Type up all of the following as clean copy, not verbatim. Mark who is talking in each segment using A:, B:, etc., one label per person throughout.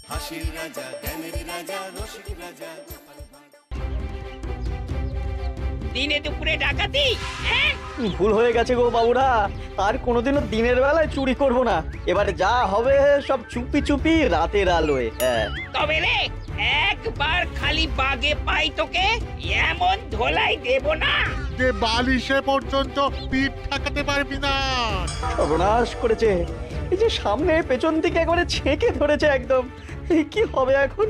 A: হাসির রাজা, জ্ঞানের রাজা, রসিক রাজা।
B: দিনে দুপুরে ডাকাতি, হ্যাঁ?
C: ভুল হয়ে গেছে গো বাবুরা, আর কোনোদিনও দিনের বেলায় চুরি করব না। এবারে যা হবে সব চুপি চুপি রাতের আলোয়। হ্যাঁ,
B: তবে রে, একবার খালি বাগে পাই তোকে, এমন ধোলাই দেব না।
D: যে বালিশে পর্যন্ত পিঠ ঠেকাতে পারবি না।
C: সর্বনাশ করেছে। এই যে সামনে পেছন দিকে একবারে ছেঁকে ধরেছে একদম। এই কি হবে এখন?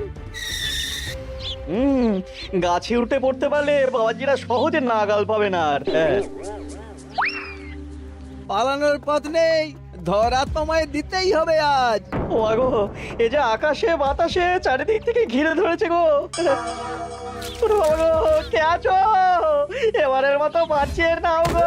C: গাছে উঠে পড়তে পারলে বাবাজিরা সহজে নাগাল পাবে না আর। হ্যাঁ,
E: পালানোর পথ নেই, ধরা তোমায় দিতেই হবে আজ।
C: ও আগো, এ যে আকাশে বাতাসে চারিদিক থেকে ঘিরে ধরেছে গো। ওরে বাবা গো, কে আছো? এবারের মতো বাঁচিয়ে নাও গো।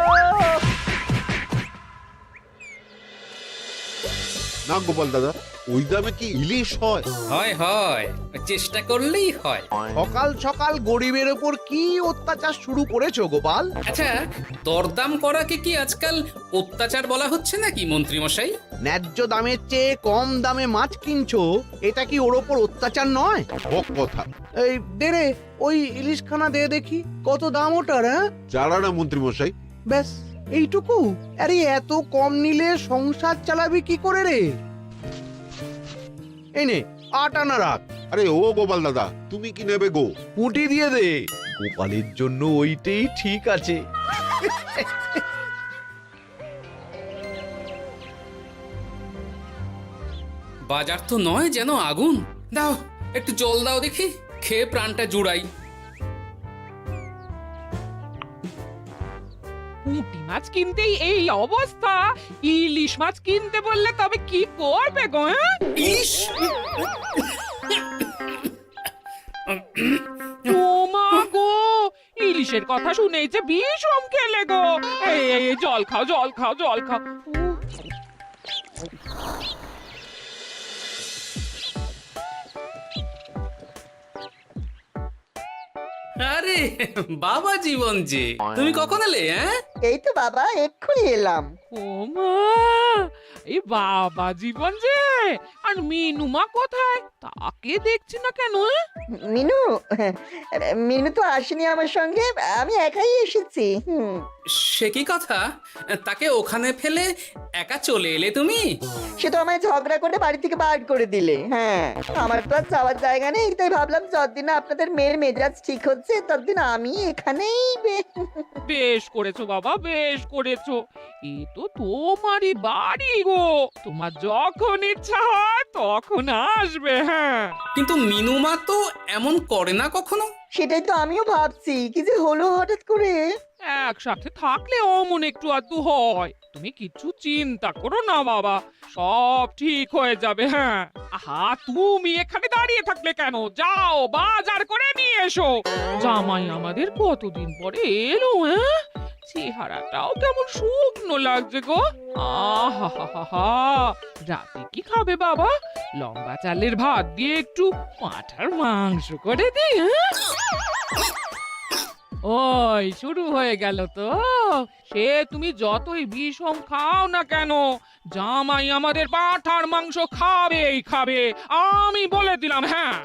D: না গোপাল দাদা, ওই দামে কি ইলিশ হয়?
F: হয় হয়, চেষ্টা করলেই হয়।
E: সকাল সকাল গরিবের ওপর কি অত্যাচার শুরু করেছো গোপাল?
F: আচ্ছা, দরদাম করাকে কি আজকাল অত্যাচার বলা হচ্ছে নাকি মন্ত্রী মশাই?
E: ন্যায্য দামের চেয়ে কম দামে মাছ কিনছো, এটা কি ওর ওপর অত্যাচার নয়?
D: হক কথা।
E: এই দেরে ওই ইলিশখানা দে দেখি, কত দাম ওটার? হ্যাঁ,
D: চারা না মন্ত্রী মশাই।
E: ব্যাস এইটুকু? আরে এত কম নিলে সংসার চালাবি কি করে রে? এই নে 8 আনা রাখ।
D: আরে ও গোপাল দাদা, তুমি কি নেবে গো?
E: পুঁটি দিয়ে দে, গোপালের জন্য ওইটাই ঠিক আছে।
F: বাজার তো নয় যেন আগুন। দাও একটু জল দাও দেখি, খেয়ে প্রাণটা জুড়াই।
G: পুঁটি মাছ কিনতেই এই অবস্থা, ইলিশ মাছ কিনতে বললে তবে কি করবে গো? হ্যাঁ?
F: ইস!
G: ও মা গো, ইলিশের কথা শুনেই যে বিষম খেলে গো। এই জল খাও, জল খাও, জল খাও।
F: আরে বাবা জীবন যে, তুমি কখন এলে? হ্যাঁ,
H: এই তো বাবা এক্ষুনি এলাম।
G: ও মা, এই বাবা জীবন যে, আর মিনুমা কোথায়? তাকে দেখছি না কেন?
H: মিনু মিনু তো আসেনি আমার সঙ্গে, আমি একাই এসেছি।
F: সে কি কথা? তাকে ওখানে ফেলে একা চলে এলে তুমি?
H: সে তো আমায় ঝগড়া করে বাড়ি থেকে বার করে দিলে। হ্যাঁ, আমার তো আর যাওয়ার জায়গা নেই, তাই ভাবলাম যতদিন আপনাদের মেয়ের মেজাজ ঠিক হচ্ছে ততদিন আমি এখানেই
G: বেশ করেছো বাবা, বেশ করেছো। এ তো তোমারই বাড়ি গো, তোমার যখন ইচ্ছা হয় তখন আসবে। হ্যাঁ,
F: কিন্তু মিনুমা তো এমন করে না কখনো।
H: সেটাই তো আমিও ভাবছি, কি যে হলো হঠাৎ করে।
G: একসাথে থাকলে অমন একটু আধটু হয়। তুমি কিছু চিন্তা করো না বাবা, সব ঠিক হয়ে যাবে। হ্যাঁ, আহা, তুমি এখানে দাঁড়িয়ে থাকলে কেন? যাও বাজার করে নিয়ে এসো। জামাই আমাদের কতদিন পরে এলো। হ্যাঁ, চেহারাটাও কেমন শুকনো লাগছে গো। আহা হা হা হা, রাতে কি খাবে বাবা? লম্বা চালের ভাত দিয়ে একটু পাঁঠার মাংস করে দিই। হ্যাঁ, ওই শুরু হয়ে গেল তো। সে তুমি যতই বিষম খাও না কেন, জামাই আমাদের পাঁঠার মাংস খাবেই খাবে, আমি বলে দিলাম। হ্যাঁ,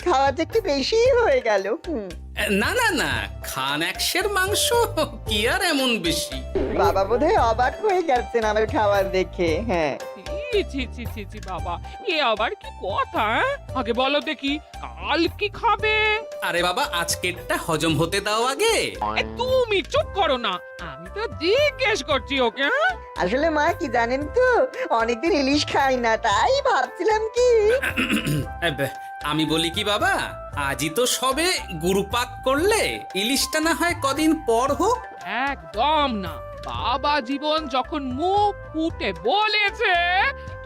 H: খাওয়াটা একটু বেশি হয়ে গেল।
F: না না না, খান একশের মাংস কি আর এমন বেশি?
H: বাবা বোধহয় অবাক হয়ে গেছেন আমার খাবার দেখে। হ্যাঁ,
G: ছি ছি ছি ছি ছি বাবা, এ আবার কি কথা? আগে বলো দেখি, কাল কি খাবে?
F: আরে বাবা, আজকেরটা হজম হতে দাও আগে।
G: তুমি চুপ করো না, আমি তো জিজ্ঞেস করছি ওকে।
H: আসলে মা কি জানেন তো, অনেকদিন ইলিশ খাই না, তাই ভাবছিলাম কি।
F: আমি বলি কি বাবা, আজই তো সবে গুরুপাক করলে, ইলিশটা না হয় কদিন পর হোক।
G: একদম না, বাবা জীবন যখন মুখ ফুটে বলেছে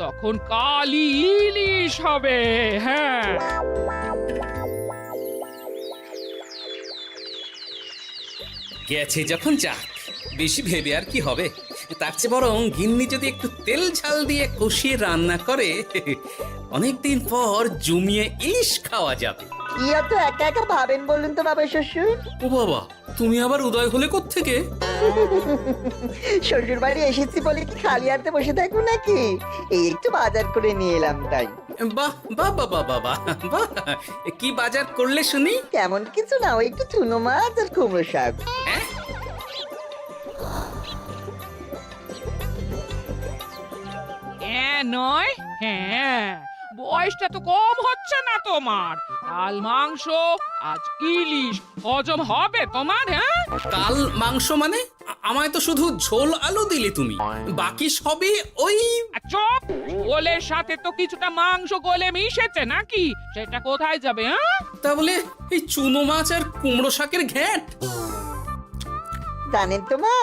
G: তখন কালই ইলিশ হবে। হ্যাঁ,
F: গেছে যখন যাক, বেশি ভেবে আর কি হবে। তার চেয়ে বরং গিন্নি যদি একটু তেল ঝাল দিয়ে কষিয়ে রান্না করে অনেকদিন পর জমিয়ে ইলিশ খাওয়া যাবে।
H: কি অত একা একা ভাবেন বলুন তো বাবা শ্বশুর?
F: ও বাবা, তুমি আবার উদয় হলে কোত্থেকে?
H: শ্বশুর বাড়ি এসেছি বলে কি খালি হাতে বসে থাকবো নাকি? এই একটু বাজার করে নিয়ে এলাম তাই।
F: বাহ বাহ বাহ বাহ বাহ বাহ বাহ, কি বাজার করলে শুনি?
H: তেমন কিছু না, ওই একটু চুনো মাছ আর কুমড়ো শাক।
F: হ্যাঁ?
G: হ্যাঁ নয়, হ্যাঁ, বয়সটা তো কম হচ্ছে না তোমার। কাল মাংস, আজ ইলিশ, হজম হবে তোমার? হ্যাঁ,
F: কাল মাংস মানে? আমায় তো শুধু ঝোল আলু দিলে তুমি, বাকি সবই ওই।
G: আর চুপ, ওলের সাথে তো কিছুটা মাংস গলে মিশেছে নাকি? সেটা কোথায় যাবে? হ্যাঁ,
F: তা বলে এই চুনো মাছ আর কুমড়ো শাকের ঘ্যাঁট?
H: জানেন তো মা,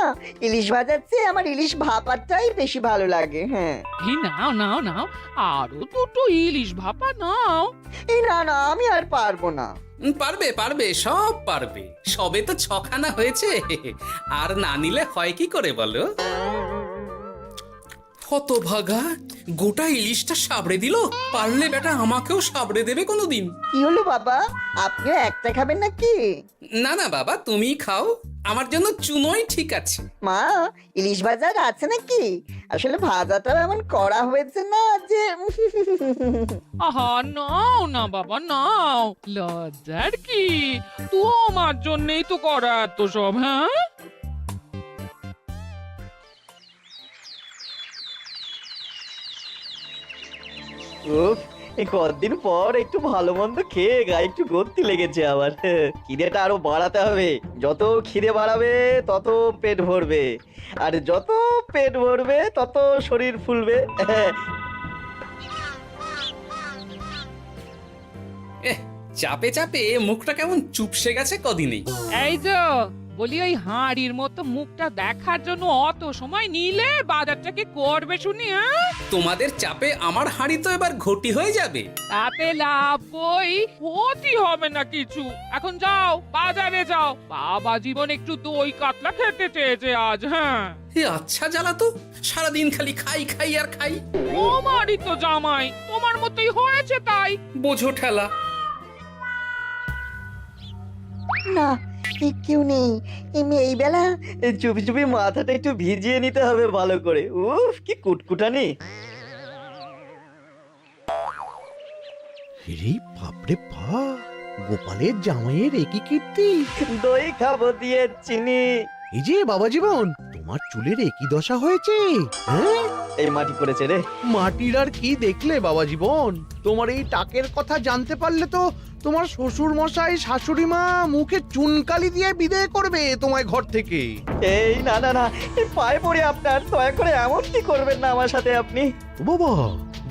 H: ইলিশ ভাজার চেয়ে আমার ইলিশ ভাপাটাই বেশি ভালো লাগে। হ্যাঁ,
G: এই নাও নাও নাও, আরো দুটো ইলিশ ভাপা নাও।
H: এই না না, আমি আর পারবো না।
F: পারবে পারবে, সব পারবে। সবে তো 6খানা হয়েছে, আর না নিলে হয় কি করে বলো? হতভাগা, গোটা ইলিশটা সাবড়ে দিল। পারলে বেটা আমাকেও সাবড়ে দেবে কোনোদিন।
H: কি হলো বাবা, আপনিও একটা খাবেন নাকি?
F: না না বাবা, তুমি খাও, আমার জন্য চুনোই ঠিক আছে।
H: মা, ইলিশ ভাজা আছে নাকি? আসলে ভাজাটা এমন করা হয়েছে না যে
G: আহা, নাও না বাবা, নাও। লজ্জার কি, তোমার জন্যই তো করা এত সব। হ্যাঁ,
C: উফ, এই কতদিন পর একটু ভালো মন্দ খেয়ে গায়ে একটু গতি লেগেছে আবার। খিদেটা আরো বাড়াতে হবে। যত খিদে বাড়াবে তত পেট ভরবে, আর যত পেট ভরবে তত শরীর ফুলবে।
F: চাপে চাপে মুখটা কেমন চুপসে গেছে কদিনেই।
G: এই তো বলি, ওই হাঁড়ির মতো মুখটা দেখার জন্য অত সময় নিলে বাজারটা কি করবে শুনি? হ্যাঁ,
F: তোমাদের চাপে আমার হাঁড়ি তো এবার ঘটি হয়ে যাবে।
G: তাতে লাভ কই, ক্ষতি হবে না কিছু। এখন যাও, বাজারে যাও। বাবা জীবন একটু দই কাতলা খেতে চেয়েছে আজ। হ্যাঁ,
F: এ আচ্ছা জ্বালা তো, সারাদিন খালি খাই খাই আর খাই।
G: তোমারই তো জামাই, তোমার মতোই হয়েছে তাই।
F: বোঝো ঠেলা।
H: না, কেউ নেই এই বেলা।
C: চুপি চুপি মাথাটা একটু ভিজিয়ে নিতে হবে ভালো করে। উফ, কি কুটকুটানি।
E: রে বাপরে বাপ, গোপালের জামাইয়ের একই কীর্তি।
C: দই খাবো দিয়ে চিনি।
E: এই যে বাবা জীবন, তোমার চুলের একই দশা হয়েছে। হ্যাঁ,
C: এই মাটি করেছে রে।
E: মাটির আর কি দেখলে বাবা জীবন? তোমার এই টাকের কথা জানতে পারলে তো তোমার শ্বশুর মশাই শাশুড়ি মা মুখে চুনকালি দিয়ে বিদায় করবে তোমায় ঘর থেকে।
C: এই না না না, এই পায়ে পড়ে আপনার, দয়া করে এমন কি করবেন না আমার সাথে আপনি।
E: ও বাবা,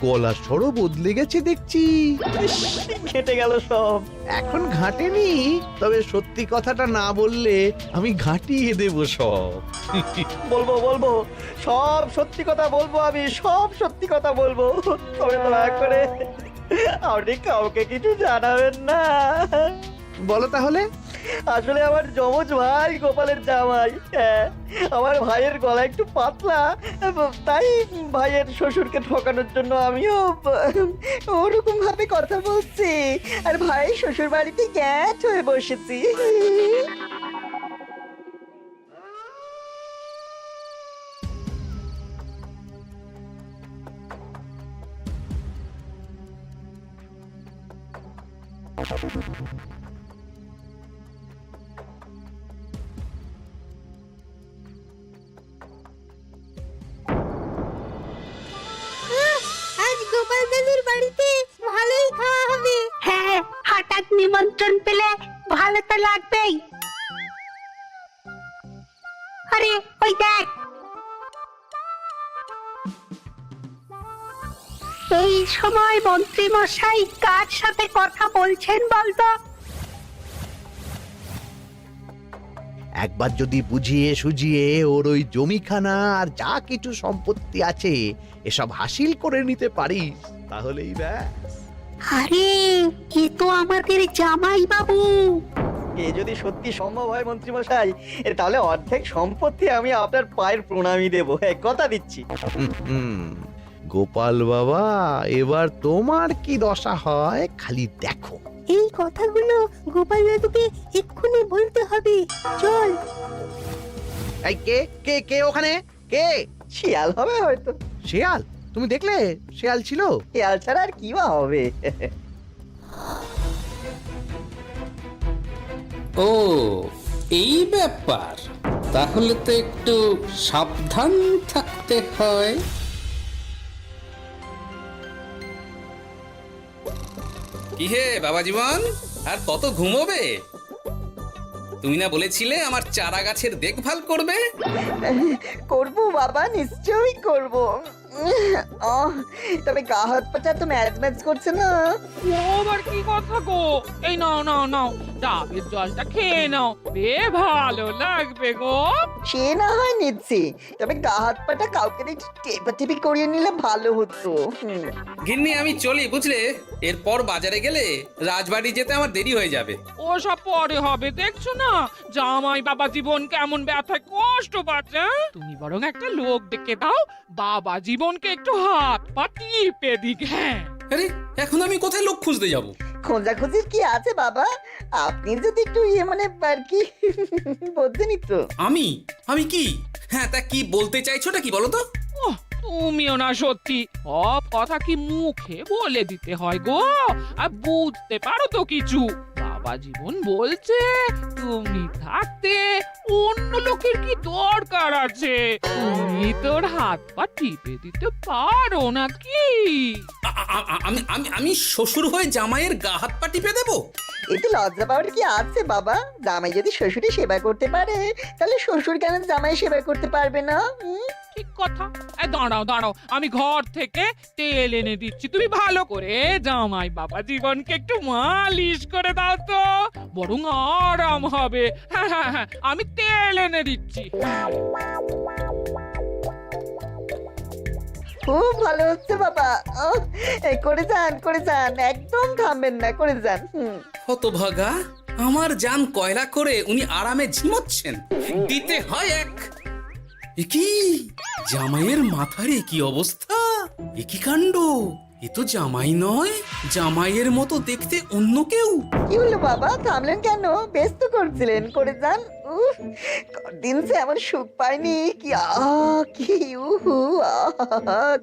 E: গলার স্বরও বদলে গেছে দেখছি।
C: ইস, ঘেঁটে গেল সব।
E: এখন ঘাটেনি, তবে সত্যি কথাটা না বললে আমি ঘাটিয়ে দেব সব।
C: বলবো বলবো, সব সত্যি কথা বলবো, আমি সব সত্যি কথা বলবো। তবে দয়া করে আপনি কাউকে কিছু জানাবেন না।
E: বলো তাহলে।
C: আসলে আমার যমজ ভাই গোপালের জামাই, হ্যাঁ, আমার ভাইয়ের গলা একটু পাতলা, তাই ভাইয়ের শ্বশুরকে ঠকানোর জন্য আমিও ওরকম ভাবে কথা বলছি, আর ভাই শ্বশুর বাড়িতে গ্যাট হয়ে বসেছি।
I: আজ গোপাল দাদুর বাড়িতে ভালোই খাওয়া হবে। হ্যাঁ, হঠাৎ নিমন্ত্রণ পেলে ভালো তো লাগবেই। আরে ওই দেখ, এই সময় মন্ত্রী মশাই কার সাথে কথা বলছেন বলতো?
E: একবার যদি বুঝিয়ে সুঝিয়ে ওর ওই জমিখানা আর যা কিছু সম্পত্তি আছে এসব হাসিল করে নিতে পারিস, তাহলেই ব্যাস।
I: আরে এ তো আমাদের জামাই বাবু।
C: এ যদি সত্যি সম্ভব হয় মন্ত্রীমশাই, তাহলে অর্ধেক সম্পত্তি আমি আপনার পায়ের প্রণামী দেবো, কথা দিচ্ছি।
E: হুম, গোপাল বাবা, এবার তোমার কি দশা হয় খালি দেখো।
I: এই কথাগুলো গোপাল দাদুকে এক্ষুনি বলতে হবে। চল।
E: এই কে কে কে ওখানে? কে?
C: শিয়াল হবে হয়তো।
E: শেয়াল? তুমি দেখলে শেয়াল ছিল?
C: শিয়াল ছাড়া আর কি বা হবে?
F: ও এই ব্যাপার, তাহলে তো একটু সাবধান থাকতে হয়। কি হে বাবা জীবন, আর কত ঘুমোবে? তুমি না বলেছিলে আমার চারা গাছের দেখভাল করবে?
H: করব বাবা, নিশ্চয়ই করব। তবে গা হাত পাটা তো ম্যাচ ম্যাচ করছে না।
G: ও আবার কি কথা গো? এই নাও নাও নাও, ডাবের জলটা খেয়ে নাও, বে ভালো লাগবে গো।
H: সে না হয় নিচ্ছি, তবে গা হাত পাটা কাউকে একটু টেপাটেপি করিয়ে নিলে ভালো হতো।
F: গিন্নি আমি চলি বুঝলে, এরপর বাজারে গেলে রাজবাড়ি যেতে আমার দেরি হয়ে যাবে।
G: ও সব পরে হবে, দেখছো না জামাই বাবা জীবন কেমন ব্যথায় কষ্ট পাচ্ছে। তুমি বরং একটা লোক ডেকে দাও, বাবা জীবনকে একটু হাত পা টিপে দিক। হ্যাঁ,
F: আরে এখন আমি কোথায় লোক খুঁজতে যাব?
H: খোঁজাখুঁজির কি আছে বাবা, আপনি যদি একটু মানে আর কি বলতেনই তো।
F: আমি আমি কি? হ্যাঁ তা কি বলতে চাইছোটা কি বলো তো?
G: ওহ, তুমিও না সত্যি, সব কথা কি মুখে বলে দিতে হয় গো? আর বুঝতে পারো তো কিছু? বাবা জীবন বলছে তুমি থাকতে অন্য লোকের কি দরকার আছে? তুমি তোর হাত পা টিপে দিতে পারো নাকি?
F: আমি আমি আমি শ্বশুর হয়ে জামাইয়ের গা হাত পা টিপে দেবো?
H: এতে লজ্জা পাওয়ার কি আছে বাবা? জামাই যদি শ্বশুরের সেবা করতে পারে, তাহলে শ্বশুর কেন জামাই সেবা করতে পারবে না?
G: ঠিক কথা। দাঁড়াও দাঁড়াও, আমি ঘর থেকে তেল এনে দিচ্ছি, তুমি ভালো করে জামাই বাবা জীবনকে একটু মালিশ করে দাও তো, বরং আরাম হবে। হ্যাঁ হ্যাঁ হ্যাঁ, আমি তেল এনে দিচ্ছি।
H: খুব ভালো হচ্ছে বাবা। এই করে যান, একদম থামবেন না, করে যান।
F: হতভাগা, আমার জান কয়লা করে উনি আরামে ঝিমোচ্ছেন, দিতে হয় এক। এ কি জামাইয়ের মাথার এ কি অবস্থা? এ কি কাণ্ড! এ তো জামাই নয়, জামাইয়ের মতো দেখতে অন্য কেউ।
H: কি হলো বাবা, থামলেন কেন? ব্যস্ত করছিলেন, করে যান। দিন সে এমন সুখ পাইনি। কি কি উহু,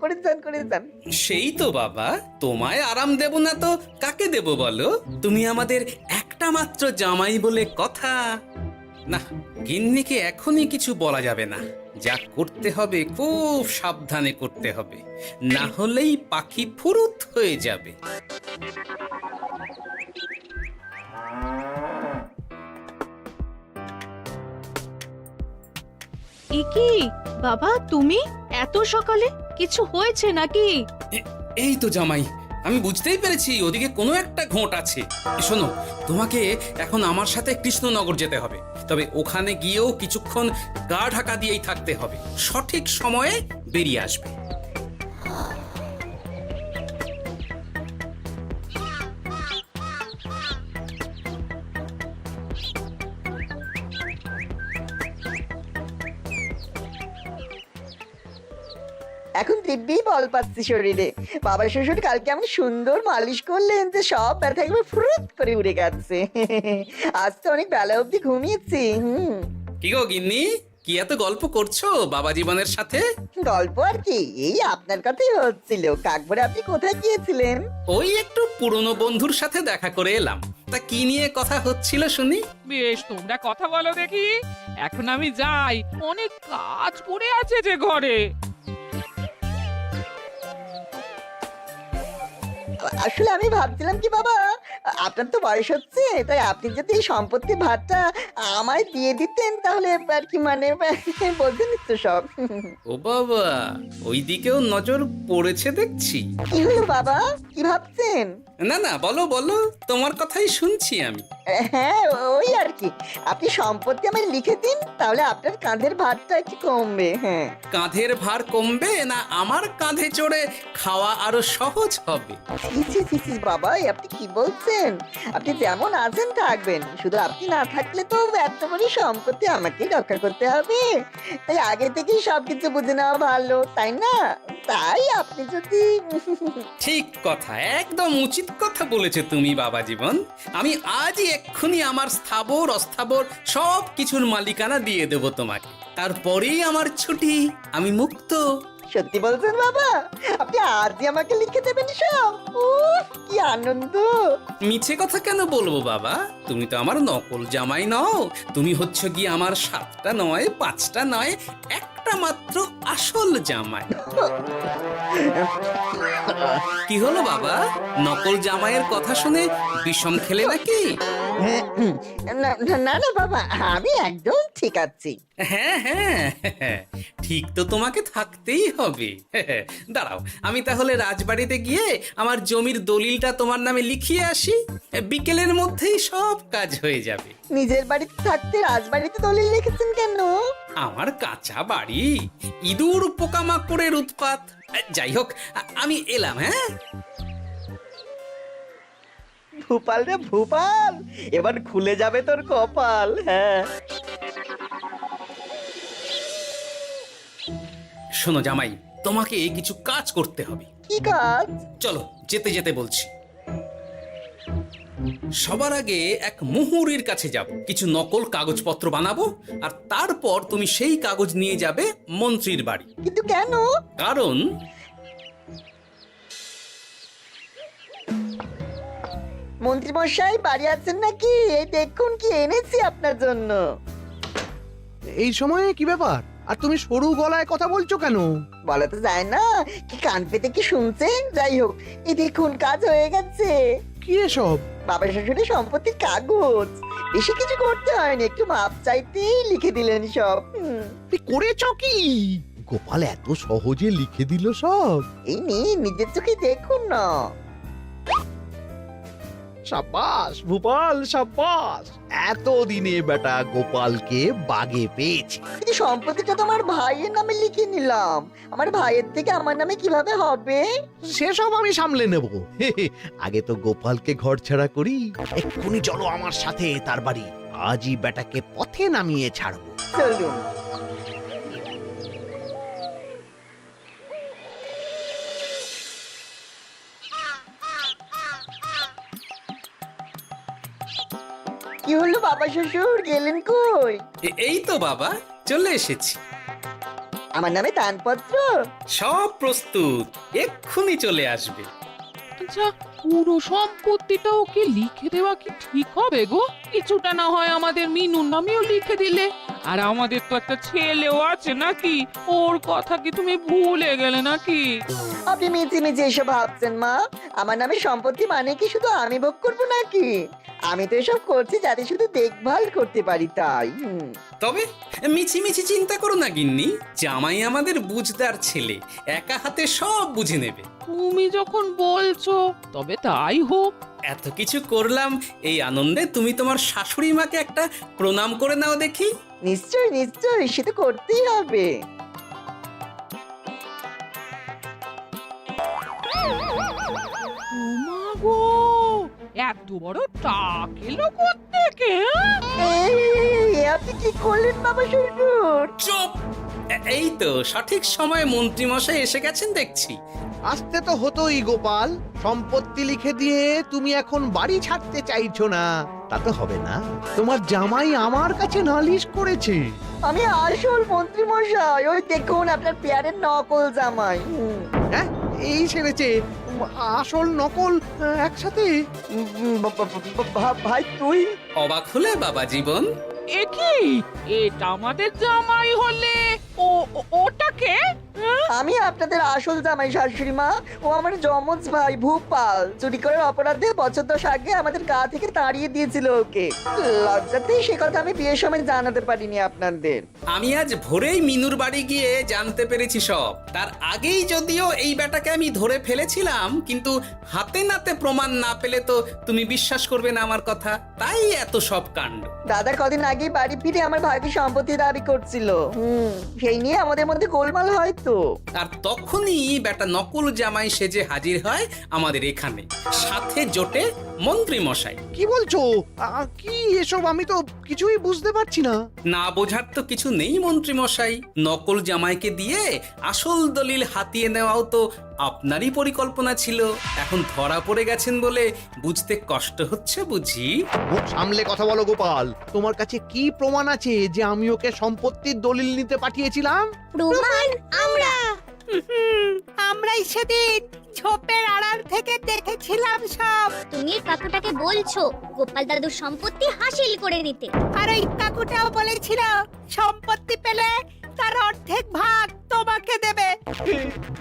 H: করে যান।
F: সেই তো বাবা, তোমায় আরাম দেব না তো কাকে দেব বলো? তুমি আমাদের একটা মাত্র জামাই বলে কথা। না, গিন্নিকে এখনই কিছু বলা যাবে না, যা করতে হবে খুব সাবধানে করতে হবে, না হলেই পাখি ফুরুত হয়ে যাবে।
J: কি বাবা, তুমি এত সকালে? কিছু হয়েছে নাকি?
F: এই তো জামাই, আমি বুঝতেই পেরেছি ওদিকে কোনো একটা ঘোট আছে। শোনো, তোমাকে এখন আমার সাথে কৃষ্ণনগর যেতে হবে, তবে ওখানে গিয়েও কিছুক্ষণ গা ঢাকা দিয়েই থাকতে হবে, সঠিক সময়ে বেরিয়ে আসবে।
H: এখন দিব্যি বল পাচ্ছি শরীরে। বাবার শ্বশুর কালকে আমি সুন্দর মালিশ করলেন যে সব ব্যথা একবার ফুরুত করে উড়ে গেছে। আজ তো অনেক বেলা অবধি ঘুমিয়েছি।
F: কি গো গিন্নি, কি এত গল্প করছো বাবা জীবনের সাথে?
H: গল্প আর কি, এই আপনার কথাই হচ্ছিল। কাকভরে আপনি কোথায় গিয়েছিলেন?
F: ওই একটু পুরনো বন্ধুর সাথে দেখা করে এলাম। তা কি নিয়ে কথা হচ্ছিল শুনি?
G: বেশ, তোমরা কথা বলো দেখি, এখন আমি যাই, অনেক কাজ পড়ে আছে যে ঘরে।
H: আসলে আমি ভাবছিলাম কি বাবা, আপনার তো বয়স হচ্ছে, তাই আপনি যদি এই সম্পত্তির ভাগটা আমায় দিয়ে দিতেন তাহলে আর কি, মানে বোঝেন তো সব।
F: ও বাবা, ওই দিকেও নজর পড়েছে দেখছি।
H: কি হলো বাবা, কি ভাবছেন?
F: না না, বলো বলো, তোমার কথাই শুনছি আমি।
H: হ্যাঁ, ওই আর কি, আপনি সম্পত্তি আমায় লিখে দিন, তাহলে আপনার কাঁধের ভারটা একটু কমবে। হ্যাঁ,
F: কাঁধের ভার কমবে না আমার কাঁধে চড়ে খাওয়া আরো সহজ হবে?
H: বাবা, আপনি কি বলছেন? বুঝেছেন? আপনি যেমন আছেন থাকবেন, শুধু আপনি না থাকলে তো এত বড় সম্পত্তি আমাকেই রক্ষা করতে হবে। তাই আগে থেকেই সবকিছু বুঝে নেওয়া ভালো, তাই না? তাই আপনি যদি
F: ঠিক কথা, একদম উচিত কথা বলেছো তুমি বাবা জীবন। আমি আজই এক্ষুনি আমার স্থাবর অস্থাবর সব কিছুর মালিকানা দিয়ে দেব তোমাকে, তারপরেই আমার ছুটি, আমি মুক্ত।
H: সত্যি বলছেন বাবা? আপনি আজই আমাকে লিখে দেবেন সব? উফ, কি আনন্দ!
F: মিছে কথা কেন বলবো বাবা? তুমি তো আমার নকল জামাই নও, তুমি হচ্ছে গিয়ে আমার 7টা নয় 5টা নয় একটা মাত্র আসল জামাই। কি হলো বাবা, নকল জামাইয়ের কথা শুনে বিষম খেলে নাকি?
H: না না না না বাবা, আমি একদম ঠিক আছি।
F: হ্যাঁ হ্যাঁ, ঠিক তো তোমাকে থাকতেই হবে। দাঁড়াও, আমি তাহলে রাজবাড়িতে গিয়ে আমার জমির দলিলটা তোমার নামে লিখিয়ে আসি, বিকেলের মধ্যেই সব কাজ হয়ে যাবে।
H: নিজের বাড়িতে থাকতে রাজবাড়িতে দলিল রেখেছেন কেন?
F: আমার কাঁচা বাড়ি, ইঁদুর পোকামাকড়ের উৎপাত। যাই হোক, আমি এলাম। হ্যাঁ,
C: ভূপাল রে ভূপাল, এবার খুলে যাবে তোর কপাল। হ্যাঁ,
F: শোনো জামাই, তোমাকে কিছু কাজ করতে হবে।
H: কি কাজ?
F: চলো যেতে যেতে বলছি। সবার আগে এক মুহুরির কাছে যাব, কিছু নকল কাগজপত্র বানাবো, আর তারপর তুমি সেই কাগজ নিয়ে যাবে মন্ত্রীর বাড়ি।
H: কিন্তু কেন?
F: কারণ
H: মন্ত্রী মশাই বাড়ি আছেন নাকি? এই দেখুন কি এনেছি আপনার জন্য।
E: এই সময়ে কি ব্যাপার? আর তুমি সরু গলায় কথা বলছো কেন?
H: বলা তো যায় না, কি কান পেতে কি শুনছেন? যাই হোক, এই দেখুন কাজ হয়ে গেছে।
E: কি এসব?
H: বাবা শ্বশুরের সম্পত্তির কাগজ। বেশি কিছু করতে হয়নি, একটু মাপ চাইতেই লিখে দিলেন সব।
E: তুই করেছ কি? গোপাল এত সহজে লিখে দিল সব?
H: এই নিয়ে নিজের চোখে দেখুন না।
E: সাব্বাস ভূপাল, সাব্বাস। এতদিনে বেটা গোপালকে বাগে পেয়েছে।
H: কিন্তু সম্পত্তিটা তো আমার ভাইয়ের নামে লিখে নিলাম, আমার ভাইয়ের থেকে আমার নামে কিভাবে হবে?
E: সেসব আমি সামলে নেব। আগে তো গোপালকে ঘর ছাড়া করি। এক্ষুনি চলো আমার সাথে তার বাড়ি, আজই বেটাকে পথে নামিয়ে ছাড়বো।
H: চলুন। কি হলো বাবা শ্বশুর, গেলেন কই?
F: এই তো বাবা চলে এসেছি।
H: আমার নামে দানপত্র?
F: সব প্রস্তুত, এক্ষুনি চলে আসবে।
G: আচ্ছা, পুরো সম্পত্তিটা ওকে লিখে দেওয়া কি ঠিক হবে গো? কিছুটা না হয় আমাদের মিনুর নামেও লিখে দিলে। আর আমাদের তো একটা ছেলেও আছে নাকি? ওর কথা কি তুমি ভুলে গেলে নাকি?
H: আপনি মিছি মিছি এসব ভাবছেন মা? আমার নামে সম্পত্তি মানে কি শুধু আমি ভোগ করবো নাকি? আমি তো এসব করছি যাতে শুধু দেখভাল করতে পারি, তাই।
F: তবে মিছি মিছি চিন্তা করো না গিন্নি, জামাই আমাদের বুঝদার ছেলে, একা হাতে সব বুঝে নেবে।
G: তুমি যখন বলছো তবে তাই হোক।
F: এত কিছু করলাম, এই আনন্দে তুমি তোমার শাশুড়ি মাকে একটা প্রণাম করে নাও দেখি।
H: নিশ্চয় নিশ্চয়, সে তো করতেই হবে।
G: ওমা গো, এত বড় টাক এলো কোত্থেকে?
H: এই, আপনি কি করলেন বাবা শ্বশুর?
F: চুপ! এই তো সঠিক সময়ে মন্ত্রী মশাই এসে গেছেন দেখছি।
E: আসতে তো হতোই গোপাল, সম্পত্তি লিখে দিয়ে তুমি এখন বাড়ি ছাড়তে চাইছো না, তা তো হবে না। তোমার জামাই আমার কাছে নালিশ করেছে।
H: আমি আসল মন্ত্রী মশাই, ওই দেখুন আপনার পেয়ারের নকল জামাই।
E: হ্যাঁ, এই ছেড়েছে আসল নকল একসাথে।
C: ভাই তুই?
F: অবাক হলে বাবা জীবন?
G: এ কি, এটা আমাদের জামাই হলে ওটাকে?
H: আমি আপনাদের আসল জামাই শাশুড়ি মা। ও আমার যমজ ভাই ভূপাল। চুরি করার অপরাধে বছর 10 আগে আমাদের গা থেকে তাড়িয়ে দিয়েছিল ওকে। লজ্জাতে সে কথা আমি বিয়ের সময় জানাতে পারিনি আপনাদের।
F: আমি আজ ভোরেই মিনুর বাড়ি গিয়ে জানতে পেরেছি সব। তার আগেই যদিও এই বেটাকে আমি ধরে ফেলেছিলাম, কিন্তু হাতে নাতে প্রমাণ না পেলে তো তুমি বিশ্বাস করবে না আমার কথা, তাই এত সব কাণ্ড।
H: দাদা কদিন আগেই বাড়ি ফিরে আমার ভাইকে সম্পত্তি দাবি করছিল। সেই নিয়ে আমাদের মধ্যে গোলমাল হয় তো।
C: তো।
F: আর তখনই বেটা নকল জামাই সেজে হাজির হয় আমাদের এখানে, সাথে জোটে মন্ত্রী মশাই।
E: কি বলছো? কি এসব? আমি তো কিছুই বুঝতে পারছি না।
F: না বোঝার তো কিছু নেই মন্ত্রী মশাই, নকল জামাইকে দিয়ে আসল দলিল হাতিয়ে নেওয়াও তো আপনারই পরিকল্পনা ছিল। এখন ধরা পড়ে গেছেন বলে বুঝতে কষ্ট হচ্ছে বুঝি?
E: মুখ সামলে কথা বলো গোপাল। তোমার কাছে কি প্রমাণ আছে যে আমি ওকে সম্পত্তির দলিল নিতে পাঠিয়েছিলাম?
I: প্রমাণ আমরাই সেদিন ঝোপের আড়াল থেকে দেখেছিলাম সব।
K: তুমি কাকুটাকে বলছো গোপাল দাদুর সম্পত্তি হাসিল করে নিতে।
I: আর ওই কাকুটাও বলেছিল সম্পত্তি পেলে তার অর্ধেক ভাগ তোমাকে দেবে।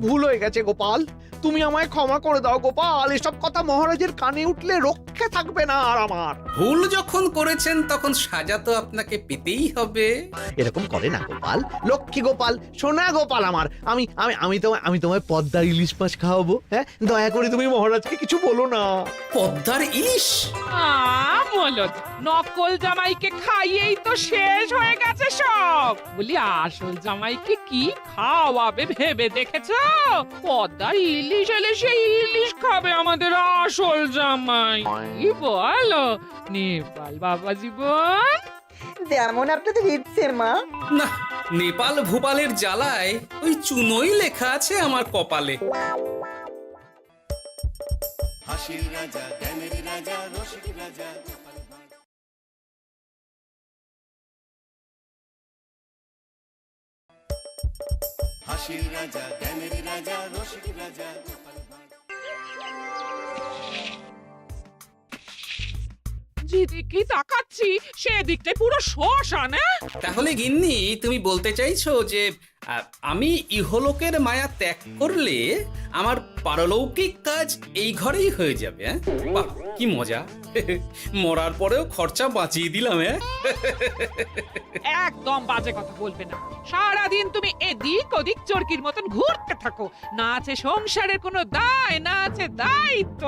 E: ভুল হয়ে গেছে গোপাল, তুমি আমায় ক্ষমা করে দাও গোপাল। এসব কথা মহারাজের কানে উঠলে রক্ষে থাকবে না আর আমার।
F: ভুল যখন করেছেন তখন সাজা তো আপনাকে পেতেই হবে।
E: এরকম করে না গোপাল, লক্ষ্মী গোপাল, সোনা গোপাল আমার। আমি আমি আমি তোমায় পদ্মার ইলিশ মাছ খাওয়াবো। হ্যাঁ, দয়া করে তুমি মহারাজকে কিছু বলো না।
F: পদ্মার ইলিশ?
G: মলদ, নকল জামাইকে খাইয়েই তো শেষ হয়ে গেছে সব। বলি আসল জামাইকে কি খাওয়াবে ভেবে দেখেছো? পদ্মার ইলিশ এলে সেই ইলিশ খাবে আমাদের আসল জামাই। কি বলো নেপাল বাবা জীবন?
H: যেমন আপনাদের ইচ্ছে মা।
F: না, নেপাল ভূপালের জ্বালায় ওই চুনোই লেখা আছে আমার কপালে।
A: হাসির রাজা জ্ঞানের রাজা রসিক রাজা হাসির রাজা জ্ঞানের রাজা রসিক রাজা
G: যেদিকে তাকাচ্ছি সেদিকটাই পুরো শ্মশান।
F: তাহলে গিন্নি তুমি বলতে চাইছো যে আমি ইহলোকের মায়া ত্যাগ করলে আমার পারলৌকিক কাজ এই ঘরেই হয়ে যাবে? বাহ, কি মজা! মরার পরেও খরচা বাঁচিয়ে দিলাম।
G: একদম বাজে কথা বলবে না। সারাদিন তুমি এদিক ওদিক চরকির মতন ঘুরতে থাকো। না আছে সংসারের কোনো দায়, না আছে দায়িত্ব।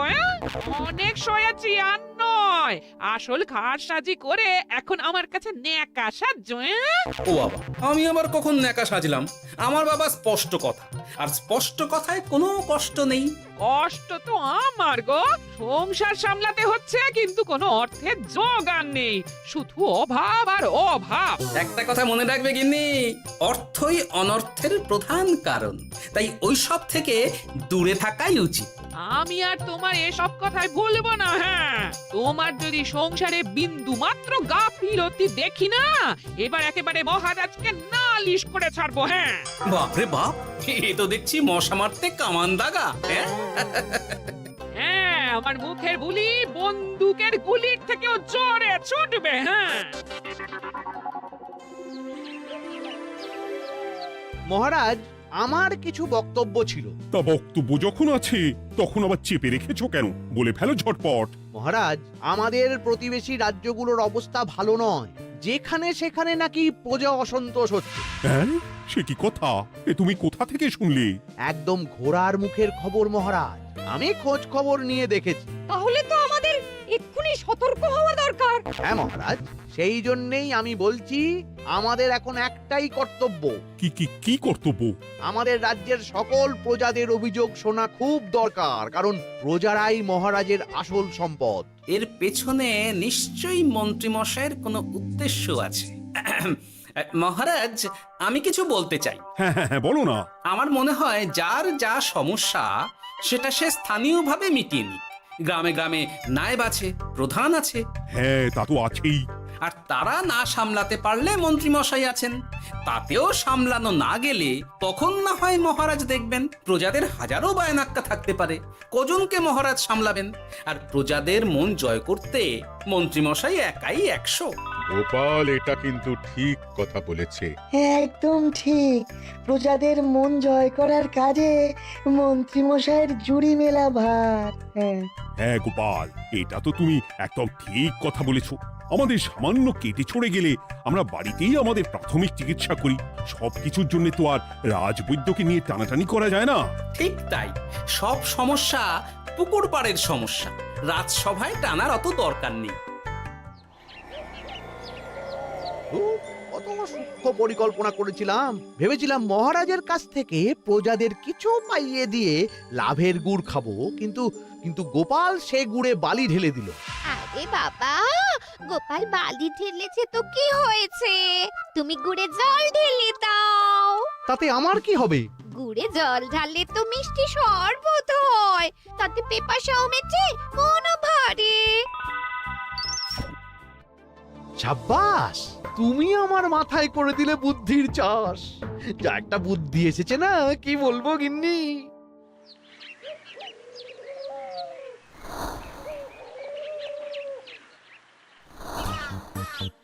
G: অনেক সয়েছি আর নয়, আসল ঘাট সাজি করে এখন আমার কাছে ন্যাকা সাহায্য।
F: ও বাবা, আমি আবার কখন ন্যাকা সাজলাম? আমার বাবা স্পষ্ট কথা, আর স্পষ্ট কথায় কোনো কষ্ট নেই।
G: কষ্ট তো আমার গো, সংসার সামলাতে হচ্ছে কিন্তু কোনো অর্থের জোগান নেই, শুধু অভাব আর অভাব।
F: একটা কথা মনে রাখবে গিন্নি, অর্থই অনর্থের প্রধান কারণ, তাই ওই সব থেকে দূরে থাকাই উচিত।
G: আমি আর তোমার এসব কথাই বলবো না। হ্যাঁ, তোমার যদি সংসারে বিন্দু মাত্র গাফিলতি দেখি না, এবার একেবারে মহারাজকে নালিশ করে ছাড়বো। হ্যাঁ,
F: বাপরে বাপ, এ তো দেখছি মশা মারতে কামান দাগা।
G: হ্যাঁ, আমার মুখের বুলি বন্দুকের গুলির থেকেও জোরে ছুটবে। হ্যাঁ,
E: মহারাজ, আমার কিছু বক্তব্য ছিল।
D: তা বক্তব্য যখন আছে তখন আবার চেপে রেখেছো কেন? বলে ফেলো ঝটপট।
E: মহারাজ, আমাদের প্রতিবেশী রাজ্যগুলোর অবস্থা ভালো নয়। যেখানে সেখানে নাকি প্রজা অসন্তোষ হচ্ছে।
D: হ্যাঁ, সে কি কথা? এ তুমি কোথা থেকে শুনলে?
E: একদম ঘোড়ার মুখের খবর মহারাজ। আমি খোঁজ খবর নিয়ে দেখেছি।
I: তাহলে তো আমাদের এক্ষুনি সতর্ক হওয়া দরকার।
E: হ্যাঁ মহারাজ, সেই জন্যেই আমি বলছি আমাদের এখন একটাই কর্তব্য।
D: কি কি কি কর্তব্য?
E: আমাদের রাজ্যের সকল প্রজাদের অভিযোগ শোনা খুব দরকার, কারণ প্রজারাই মহারাজের আসল সম্পদ।
F: এর পেছনে নিশ্চয়ই মন্ত্রী মশাইয়ের কোনো উদ্দেশ্য আছে। মহারাজ, আমি কিছু বলতে চাই।
D: হ্যাঁ হ্যাঁ হ্যাঁ, বলো না।
F: আমার মনে হয় যার যা সমস্যা সেটা সে স্থানীয়ভাবে মিটিয়ে নিক। গ্রামে গ্রামে নায়েব আছে, প্রধান আছে।
D: হ্যাঁ, তা তো আছেই।
F: আর তারা না সামলাতে পারলে মন্ত্রী মশাই আছেন। তাতেও সামলানো না গেলে তখন না হয় মহারাজ দেখবেন। প্রজাদের হাজারো বায়নাক্কা থাকতে পারে, কজনকে মহারাজ সামলাবেন? আর প্রজাদের মন জয় করতে মন্ত্রী মশাই একাই 100।
L: গোপাল এটা কিন্তু ঠিক কথা বলেছে।
H: একদম ঠিক। প্রজাদের মন জয় করার কাজে মন্ত্রীমশাইয়ের জুড়ি মেলা ভার। হ্যাঁ
D: হ্যাঁ গোপাল, এটা তো তুমি একদম ঠিক কথা বলেছো। আমাদের সামান্য কেটে ছড়ে গেলে আমরা বাড়িতেই আমাদের প্রাথমিক চিকিৎসা করি। সবকিছুর জন্য তো আর রাজবৈদ্যকে নিয়ে টানাটানি করা যায় না।
F: ঠিক তাই, সব সমস্যা পুকুর পাড়ের সমস্যা, রাজসভায় টানার অত দরকার নেই।
E: কত সূক্ষ্ম পরিকল্পনা করেছিলাম। ভেবেছিলাম মহারাজের কাছ থেকে প্রজাদের কিছু পাইয়ে দিয়ে লাভের গুড় খাবো, কিন্তু কিন্তু গোপাল সে গুড়ে বালি ঢেলে দিল।
K: আরে বাবা, গোপাল বালি ঢেলেছে তো কি হয়েছে? তুমি গুড়ে জল ঢেলে দাও।
E: তাতে আমার কি হবে?
K: গুড়ে জল ঢাললে তো মিষ্টি শরবত হয়, তাতে পেপাসাও মেটে, মনও ভরে।
E: সাব্বাস, তুমি আমার মাথায় করে দিলে বুদ্ধির চাষ। যা একটা বুদ্ধি এসেছে না, কি বলবো গিন্নি।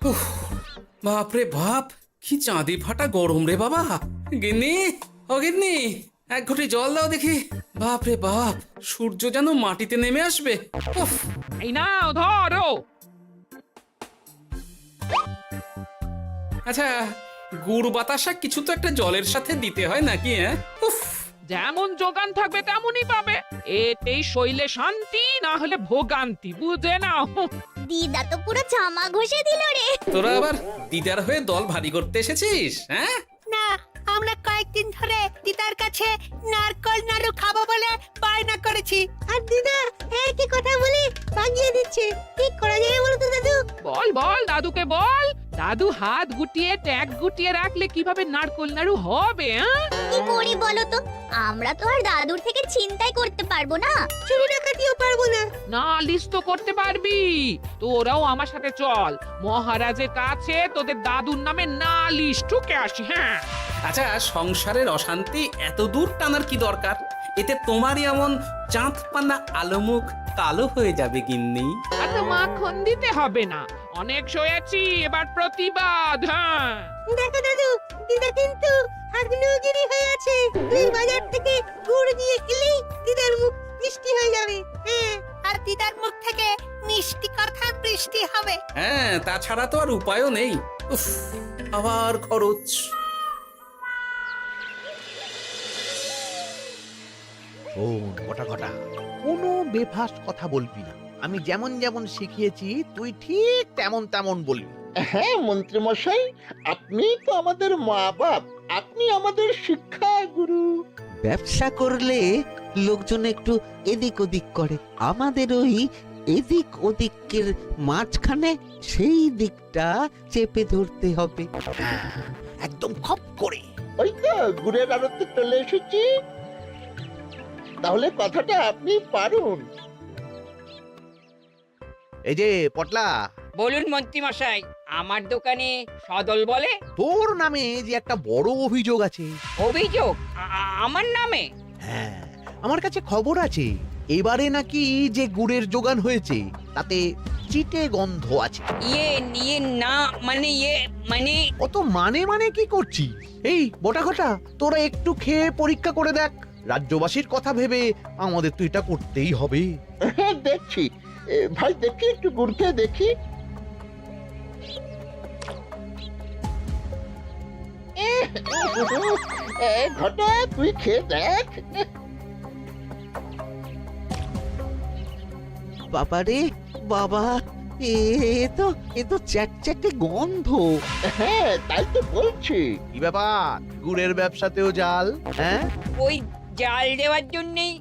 F: উফ, বাপরে বাপ, কি চাঁদি ফাটা গরম রে বাবা। গিন্নি, ও গিন্নি, এক ঘটি জল দাও দেখি। বাপরে বাপ, সূর্য যেন মাটিতে নেমে আসবে। উফ,
G: এই নাও ধরো।
F: আচ্ছা, গুড় বাতাসা কিছু তো একটা জলের সাথে দিতে হয় নাকি? উফ,
G: যেমন যোগান থাকবে তেমনই পাবে। এতেই শৈলে শান্তি, না হলে ভোগান্তি, বুঝে নাও।
K: দিদা তো পুরো জামা ঘষে দিল রে।
F: তোরা আবার দিদার হয়ে দল ভারী করতে এসেছিস? হ্যাঁ,
I: না, আমরা কয়েকদিন ধরে দিদার কাছে নারকল নাড়ু খাবো বলে বায়না করেছি, আর দিদা একই কথা বলে ভাঙিয়ে দিচ্ছে। কি করা যায় বলো তো দাদু?
G: বল বল দাদুকে বল। দাদু হাত গুটিয়ে ট্যাগ গুটিয়ে রাখলে কিভাবে নারকোল নাড়ু হবে?
K: কি করি বলো তো? আমরা তো আর দাদুর থেকে চিন্তাই করতে পারবো না।
I: চুরি ডাকাতিও পারবো না।
G: নালিশ তো করতে পারবি। তোরাও আমার সাথে চল, মহারাজের কাছে তোদের দাদুর নামে নালিশ ঠুকে আসি। হ্যাঁ,
F: আচ্ছা, সংসারের অশান্তি এত দূর টানার কি দরকার? এতে তোমারই এমন চাঁদ পানা আলো মুখ কালো হয়ে যাবে গিন্নি।
G: এত মাখন দিতে হবে না, অনেক সয়েছি, এবার প্রতিবাদ। হ্যাঁ,
I: দেখো দাদু, দিদা কিন্তু আগ্নেয়গিরি হয়ে আছে। তুই বাজার থেকে গুড় নিয়ে এলেই দিদার মুখ মিষ্টি হয়ে যাবে। হ্যাঁ, আর দিদার মুখ থেকে মিষ্টি কথা বৃষ্টি হবে।
F: হ্যাঁ, তাছাড়া তো আর উপায়ও নেই। উফ, আবার খরচ।
E: শোন গোটা ঘটা, কোনো বেফাস কথা বলবি না। আমি যেমন যেমন শিখিয়েছি তুই ঠিক তেমন তেমন বলবি।
C: হ্যাঁ মন্ত্রী মশাই, আপনি তো আমাদের মা বাপ, আপনি আমাদের শিক্ষা গুরু।
M: ব্যবসা করলে লোকজন একটু এদিক ওদিক করে, আমাদের ওই এদিক ওদিকের মাঝখানে সেই দিকটা চেপে ধরতে হবে।
E: একদম খপ করে।
C: ওই তো গুড়ের আড়তে চলে এসেছি, তাহলে কথাটা আপনি পারুন।
E: এই যে পটলা,
B: বলুন মন্ত্রী মশাই, আমার দোকানে সদল বলে?
E: তোর নামে যে একটা বড় অভিযোগ আছে।
B: অভিযোগ? আমার নামে?
E: হ্যাঁ, আমার কাছে খবর আছে এবারে নাকি যে গুড়ের যোগান হয়েছে তাতে চিটে গন্ধ আছে।
B: ইয়ে না, মানে
E: অত মানে কি করছি? এই বটা ঘটা, তোরা একটু খেয়ে পরীক্ষা করে দেখ। রাজ্যবাসীর কথা ভেবে আমাদের তো এটা করতেই হবে।
C: দেখছি ভাই, দেখি একটু গুড় খেয়ে দেখি। ঘটা, তুই খেয়ে দেখ।
M: বাবা রে বাবা, এ তো চ্যাটচ্যাটে গন্ধ।
C: হ্যাঁ, তাই তো বলছি।
E: কি ব্যাপার, গুড়ের ব্যবসাতেও জাল? হ্যাঁ,
B: ওই জাল দেওয়ার জন্যই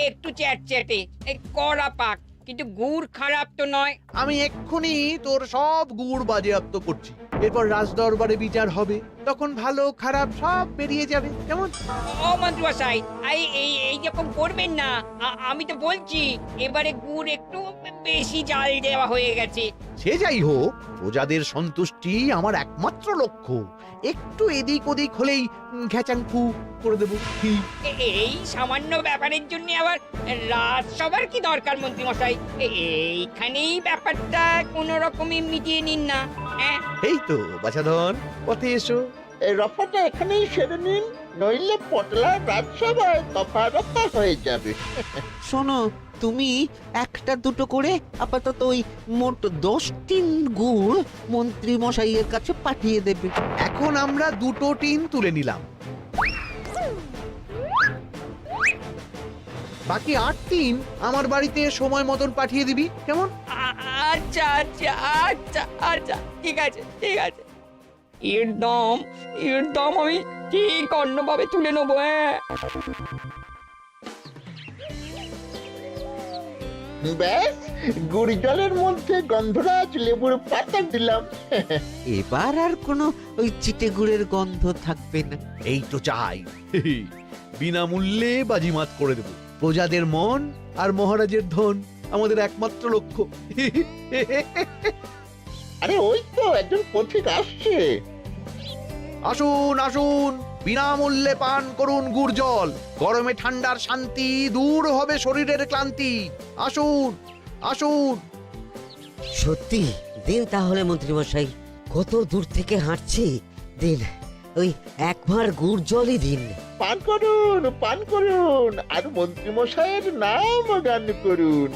B: একটু চ্যাটচ্যাটে, কড়া পাক, কিন্তু গুড় খারাপ তো নয়।
E: আমি এক্ষুনি তোর সব গুড় বাজেয়াপ্ত করছি। এরপর রাজদরবারে বিচার হবে, তখন ভালো খারাপ সব বেরিয়ে যাবে। কেমন?
B: ও মন্ত্রী মশাই, এই রকম করবেন না। আমি তো বলছি এবারে গুড় একটু বেশি জাল দেওয়া হয়ে গেছে।
E: সে যাই হোক, প্রজাদের সন্তুষ্টি আমার একমাত্র লক্ষ্য। একটু এদিক ওদিক হলেই ঘ্যাচাংফু করে দেবো।
B: এই সামান্য ব্যাপারের জন্য আবার রাজসভার কি দরকার মন্ত্রী মশাই? এইখানেই ব্যাপারটা কোনো রকমই মিটিয়ে নিন না। হ্যাঁ,
E: এই তো বাছাধন, পথে এসো।
C: এই রফাটা এখানেই সেরে নিন, নইলে পটলা রাজসভায় দফা রফা হয়ে যাবে।
M: শোনো, তুমি একটা দুটো করে আপাতত ওই মোট 10 টিন গুড় মন্ত্রী মশাইয়ের কাছে পাঠিয়ে দেবে।
E: এখন আমরা 2 টিন তুলে নিলাম, বাকি 8 টিন আমার বাড়িতে সময় মতন পাঠিয়ে দিবি। কেমন?
B: আচ্ছা, ঠিক আছে। এর দাম আমি ঠিক অন্যভাবে তুলে নেবো। হ্যাঁ,
C: ব্যাস গুড় জলের মধ্যে গন্ধরাজ লেবুর পাতা দিলাম।
M: এবার আর কোনো ওই চিটে গুড়ের গন্ধ থাকবে না।
E: এই তো চাই। বিনামূল্যে বাজিমাত করে দেব। প্রজাদের মন আর মহারাজের ধন আমাদের একমাত্র লক্ষ্য।
C: আরে ওই তো একজন পথিক আসছে।
E: আসুন আসুন, বিনামূল্যে পান করুন গুড় জল। গরমে ঠান্ডার শান্তি, দূর হবে শরীরের ক্লান্তি। আসুন আসুন।
H: সত্যি দিন তাহলে মন্ত্রীমশাই, কত দূর থেকে হাঁটছি, দিন ওই এক ভাঁড় গুড় জলই দিন।
C: পান করুন আর মন্ত্রীমশাইয়ের নাম গান করুন।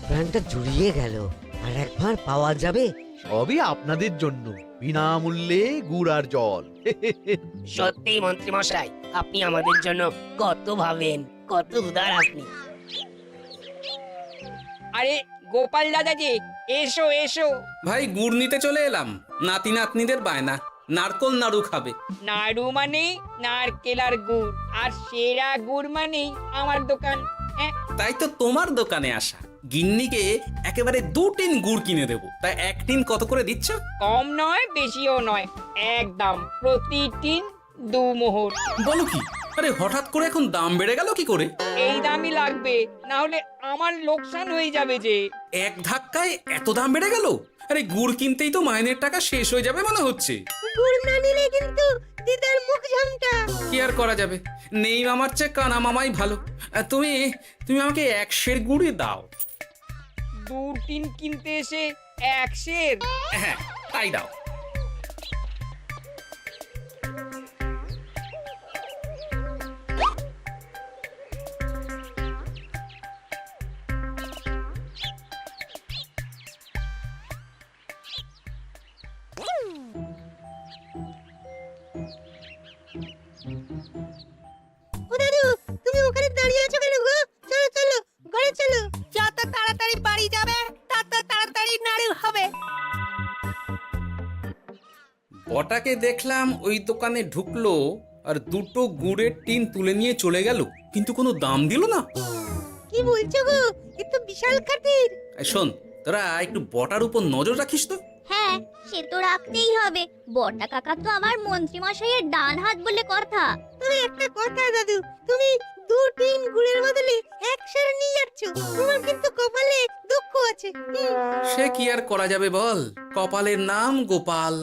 H: প্রাণটা জুড়িয়ে গেল। আর এক ভাঁড় পাওয়া যাবে?
E: সবই আপনাদের জন্য, বিনামূল্যে গুড় আর জল।
B: সত্যি মন্ত্রী মশাই, আপনি আমাদের জন্য কত ভাবেন, কত উদার আপনি। আরে গোপাল দাদা যে, এসো এসো।
F: ভাই গুড় নিতে চলে এলাম। নাতি নাতনিদের বায়না, নারকোল নাড়ু খাবে।
B: নাড়ু মানে নারকেল আর গুড়, আর সেরা গুড় মানে আমার দোকান।
F: তাই তো তোমার দোকানে আসা। গিন্নিকে একেবারে 2 টিন গুড় কিনে দেবো। তাই 1 টিন কত করে দিচ্ছ?
B: কম নয় বেশিও নয়, একদম প্রতি টিন 2 মোহর।
F: বলো কি? আরে হঠাৎ করে এখন দাম বেড়ে গেল কি করে?
B: এই দামই লাগবে, না হলে আমার লোকসান হয়ে যাবে যে।
F: এক ধাক্কায় এত দাম বেড়ে গেল? আরে গুড় কিনতেই তো মাইনের টাকা শেষ হয়ে যাবে মনে হচ্ছে।
I: গুড় না নিলে কিন্তু দিদার মুখ ঝামটা।
F: কি আর করা যাবে, নেই মামার চেয়ে কানা মামাই ভালো। তুমি আমাকে 1 সের গুড়ই দাও।
B: 2 টিন কিনতে এসে 1 সের?
F: হ্যাঁ তাই দাও।
I: ও দাদু, তুমি ওখানে দাঁড়িয়ে আছো কেন গো? চলো চলো, ঘরে চলো। যত তাড়াতাড়ি বাড়ি যাবে তত তাড়াতাড়ি নাড়ু হবে।
F: বটাকে দেখলাম ওই দোকানে ঢুকলো আর 2টো গুড়ের টিন তুলে নিয়ে চলে গেল, কিন্তু কোনো দাম দিল না।
I: কি বলছো গো? এ তো বিশাল খাতির।
F: শোন, তোরা একটু বটার উপর নজর রাখিস তো।
K: হ্যাঁ, সে তো রাখতেই হবে। বটা কাকা তো আমার মন্ত্রী মশাইয়ের ডান হাত বলে কথা।
I: তবে একটা কথা দাদু, তুমি 2 টিন গুড়ের বদলে 1 সের নিয়ে যাচ্ছ। তোমার কিন্তু কপালে দুঃখ আছে।
F: সে কি আর করা যাবে বল, কপালের নাম গোপাল।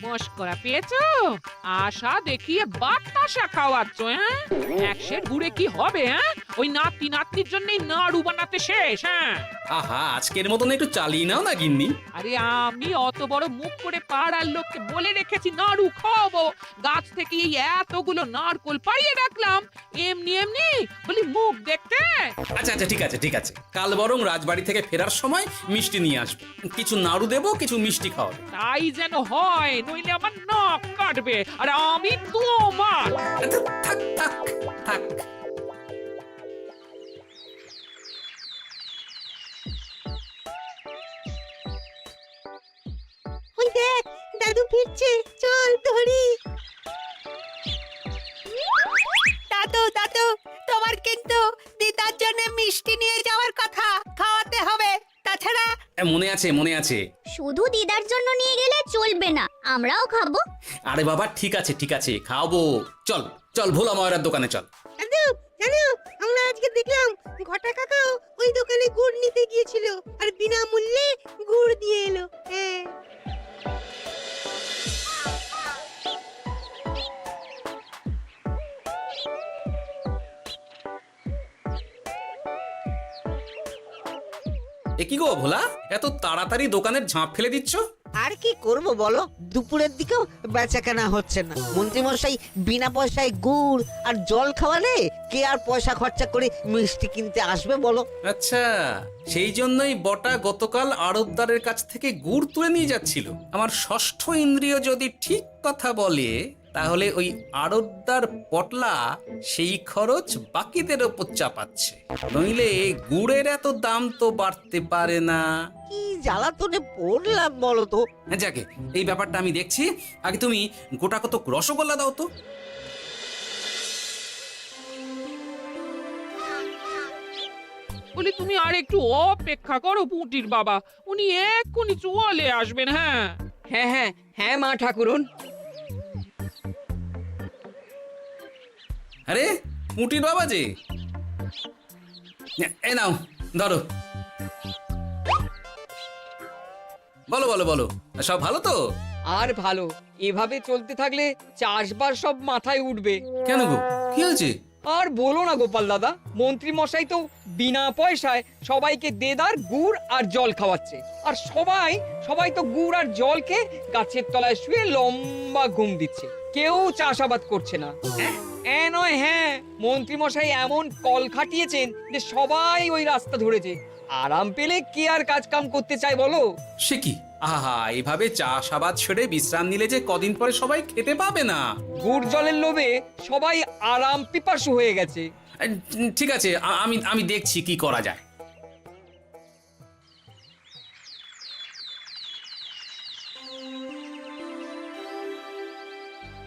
G: মস্করা পেয়েছো? আশা দেখিয়ে বাতাসা খাওয়াচ্ছ। হ্যাঁ, 1 সের গুড়ে কি হবে? হ্যাঁ, ওই নাতি নাতনির জন্যই নাড়ু বানাতে শেষ। হ্যাঁ,
F: আহা, আজকের মতন একটু চালিয়ে নাও না গিন্নি।
G: আরে আমি অত বড় মুখ করে পাড়ার লোককে বলে রেখেছি নাড়ু খাওয়াবো। গাছ থেকে এই এতগুলো নারকোল পাড়িয়ে রাখলাম, এমনি এমনি বলি মুখ দেখতে।
F: আচ্ছা আচ্ছা, ঠিক আছে ঠিক আছে, কাল বরং রাজবাড়ি থেকে ফেরার সময় মিষ্টি নিয়ে আসবো। কিছু নাড়ু দেবো, কিছু মিষ্টি খাওয়াবো।
G: তাই যেন হয়, নইলে আমার নাক কাটবে আর আমি তোমার।
F: আচ্ছা, থাক থাক থাক।
I: ওই দেখ, দাদু ফিরছে, চল ধরি। দাদু দাদু, তোমার কিন্তু দিদার জন্য মিষ্টি নিয়ে যাওয়ার কথা, খাওয়াতে হবে। তাছাড়া
F: মনে আছে মনে আছে।
K: শুধু দিদার জন্য নিয়ে গেলে চলবে না, আমরাও খাবো।
F: আরে বাবা, ঠিক আছে ঠিক আছে, খাওয়াবো। চল চল, ভোলা ময়রার দোকানে চল।
I: দাদু জানো, আমরা আজকে দেখলাম ঘটা কাকাও ওই দোকানে গুড় নিতে গিয়েছিল আর বিনামূল্যে গুড় দিয়ে এলো। হ্যাঁ,
F: এ কি গো ভোলা, এত তাড়াতাড়ি দোকানের ঝাঁপ ফেলে দিচ্ছ?
M: আর কি করব বলো, দুপুরের দিকেও বেচা কেনা হচ্ছে না। মন্ত্রীমশাই বিনা পয়সায় গুড় আর জল খাওয়ালে কে আর পয়সা খরচা করে মিষ্টি কিনতে আসবে বলো?
F: আচ্ছা, সেই জন্যই বটা গতকাল আড়তদারের কাছ থেকে গুড় তুলে নিয়ে যাচ্ছিল। আমার ষষ্ঠ ইন্দ্রিয় যদি ঠিক কথা বলে, তাহলে ওই আড়তদার পটলা সেই খরচ বাকিদের ওপর চাপাচ্ছে। নইলে গুড়ের এত দাম তো বাড়তে পারে না।
M: কি জ্বালাতনে পড়লাম বলো তো।
F: যাকে, এই ব্যাপারটা আমি দেখছি। আগে তুমি গোটা কত রসগোল্লা দাও তো।
G: বলি তুমি আর একটু অপেক্ষা করো পুটির বাবা, উনি এক্ষুনি চলে আসবেন। হ্যাঁ
B: হ্যাঁ হ্যাঁ হ্যাঁ মা ঠাকুরন।
F: আরে পুটির বাবা যে, এ নাও ধরো। বলো বলো বলো, সব ভালো তো?
B: আর ভালো, এভাবে চলতে থাকলে চাষবাস সব মাথায় উঠবে।
F: কেন গো, কি হয়েছে?
B: আর বলো না গোপাল দাদা, মন্ত্রী মশাই তো বিনা পয়সায় সবাইকে দেদার গুড় আর জল খাওয়াচ্ছে। আর সবাই তো গুড় আর জলকে গাছের তলায় শুয়ে লম্বা ঘুম দিচ্ছে। কেউ চাষাবাদ করছে না। নয়, হ্যাঁ, মন্ত্রী মশাই এমন কল খাটিয়েছেন যে সবাই ওই রাস্তা ধরেছে। আরাম পেলে কে আর কাজ কাম করতে চায় বলো?
F: সে কি, আহা, এভাবে চাষাবাদ ছেড়ে বিশ্রাম নিলে যে কদিন পরে সবাই খেতে পাবে না।
B: গুড় জলের লোভে সবাই আরাম পিপাসু হয়ে গেছে।
F: ঠিক আছে, আমি দেখছি কি করা যায়।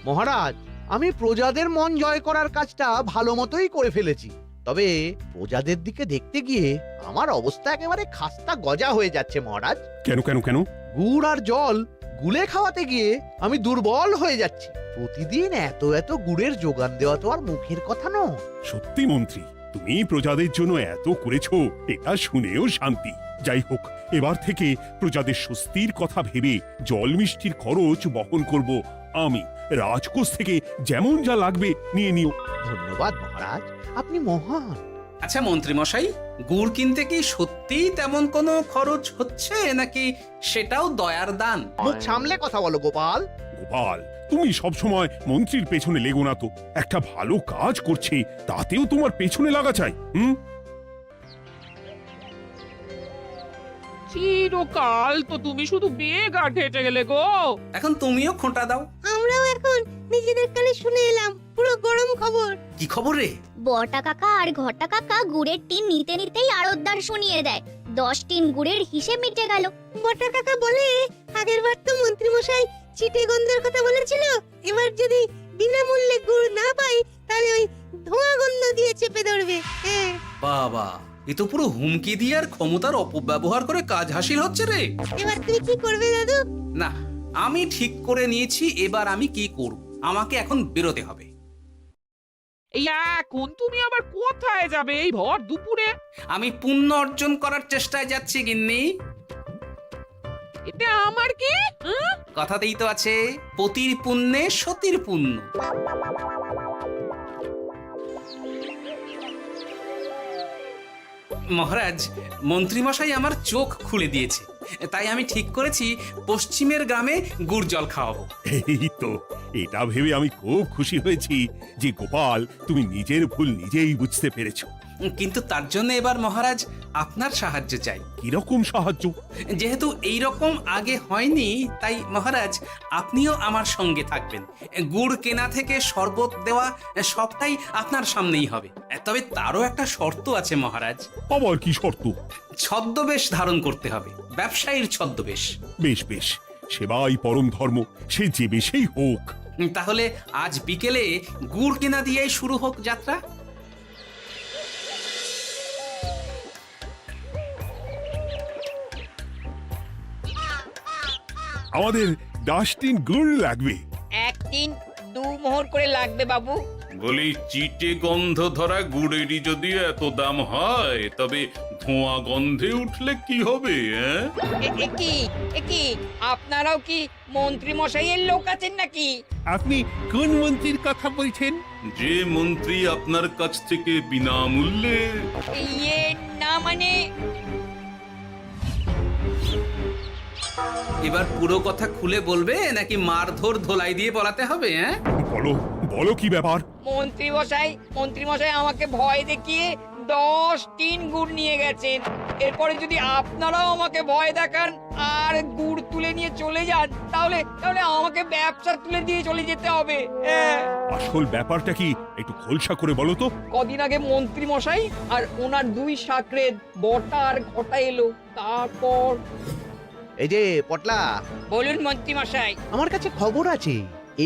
E: মহারাজ, আমি প্রজাদের মন জয় করার কাজটা ভালো মতোই করে ফেলেছি। তবে প্রজাদের দিকে দেখতে গিয়ে আমার অবস্থা একেবারে খাস্তা গজা হয়ে যাচ্ছে মহারাজ।
D: কেন কেন কেন?
E: গুড় আর জল গুলে খাওয়াতে গিয়ে আমি দুর্বল হয়ে যাচ্ছি। প্রতিদিন এত এত গুড়ের যোগান দেওয়া তো আর মুখের কথা নয়।
D: সত্যি মন্ত্রী, তুমি প্রজাদের জন্য এত করেছো, এটা শুনেও শান্তি। যাই হোক, এবার থেকে প্রজাদের স্বস্তির কথা ভেবে জল মিষ্টির খরচ বহন করব আমি। রাজকোষ থেকে যেমন যা লাগবে নিয়ে নিও।
E: ধন্যবাদ মহারাজ, আপনি মহান।
F: আচ্ছা মন্ত্রী মশাই, গুড় কিনতে কি সত্যিই তেমন কোনো খরচ হচ্ছে, নাকি সেটাও দয়ার দান?
E: মুখ সামলে কথা বলো গোপাল।
D: গোপাল, তুমি সবসময় মন্ত্রীর পেছনে লেগো না তো। একটা ভালো কাজ করছে, তাতেও তোমার পেছনে লাগা চাই।
G: চিরকাল তো তুমি শুধু বেগ আর ঘেটে গেলে গো।
F: এখন তুমিও খোঁটা দাও।
I: আমরাও এখন নিজেদের কানে শুনে এলাম পুরো গরম খবর।
F: কি খবর রে?
K: বটা কাকা আর ঘটা কাকা গুড়ের টিন নিতে নিতেই আড়তদার শুনিয়ে দেয় 10 টিন গুড়ের হিসেব মিটে গেল।
I: বটা কাকা বলে, আগের বার তো মন্ত্রী মশাই চিটে গন্ধের কথা বলেছিল, এবার যদি বিনামূল্যে গুড় না পাই তাহলে ওই ধোঁয়া গন্ধ দিয়ে চেপে ধরবে। হ্যাঁ
F: বাবা, এ তো পুরো হুমকি দিয়ে আর ক্ষমতার অপব্যবহার করে কাজ হাসিল হচ্ছে রে।
I: এবার তুমি কি করবে দাদু?
F: না, আমি ঠিক করে নিয়েছি এবার আমি কি করব। আমাকে এখন বেরোতে হবে।
G: এই এখন তুমি আবার কোথায় যাবে এই ভর দুপুরে?
F: আমি পুণ্য অর্জন করার চেষ্টায় যাচ্ছি গিন্নি।
G: এটা আমার কি?
F: কথাতেই তো আছে, পতির পুণ্যে সতীর পুণ্য। মহারাজ, মন্ত্রীমশাই আমার চোখ খুলে দিয়েছে, তাই আমি ঠিক করেছি পশ্চিমের গ্রামে গুড় জল খাওয়াবো।
D: এই তো, এটা ভেবে আমি খুব খুশি হয়েছি যে গোপাল, তুমি নিজের ভুল নিজেই বুঝতে পেরেছো।
F: কিন্তু তার জন্য এবার মহারাজ আপনার সাহায্য চাই।
D: কিরকম সাহায্য?
F: যেহেতু এই রকম আগে হয়নি, তাই মহারাজ আপনিও আমার সঙ্গে থাকবেন। গুড় কেনা থেকে শরবত দেওয়া সবটাই আপনার সামনেই হবে। তবে তারও একটা শর্ত আছে মহারাজ।
D: আবার কি শর্ত?
F: ছদ্মবেশ ধারণ করতে হবে, ব্যবসায়ীর ছদ্মবেশ।
D: বেশ বেশ, সেবাই পরম ধর্ম, সে যে বেশেই হোক।
F: তাহলে আজ বিকেলে গুড় কেনা দিয়েই শুরু হোক যাত্রা।
D: আমাদের 10 টিন গুড় লাগবে।
B: 1 টিন 2 মোহর করে লাগবে বাবু।
L: বলি, চিটে গন্ধ ধরা গুড়েরই যদি এত দাম হয়, তবে ধোঁয়া গন্ধে উঠলে কি হবে?
B: কি আপনারাও কি মন্ত্রী মশাইয়ের লোক আছেন নাকি?
D: আপনি কোন মন্ত্রীর কথা বলছেন?
L: যে মন্ত্রী আপনার কাছ থেকে বিনামূল্যে।
B: ইয়ে না, মানে
F: এবার পুরো কথা খুলে বলবে নাকি মারধর ধোলাই দিয়ে বলাতে হবে? হ্যাঁ,
D: বলো বলো কি ব্যাপার?
B: মন্ত্রী মশাই আমাকে ভয় দেখিয়ে 10 টিন গুড় নিয়ে গেছেন। এরপরে যদি আপনারাও আমাকে ভয় দেখান আর গুড় তুলে নিয়ে চলে যান, তাহলে আমাকে ব্যবসা তুলে দিয়ে চলে যেতে হবে।
D: আসল ব্যাপারটা কি একটু খোলসা করে বলো তো।
B: কদিন আগে মন্ত্রী মশাই আর ওনার 2 সাকরেদ বটা আর ঘটা এলো। তারপর
E: এই যে পটলা,
B: বলুন মন্ত্রী মশাই।
E: আমার কাছে খবর আছে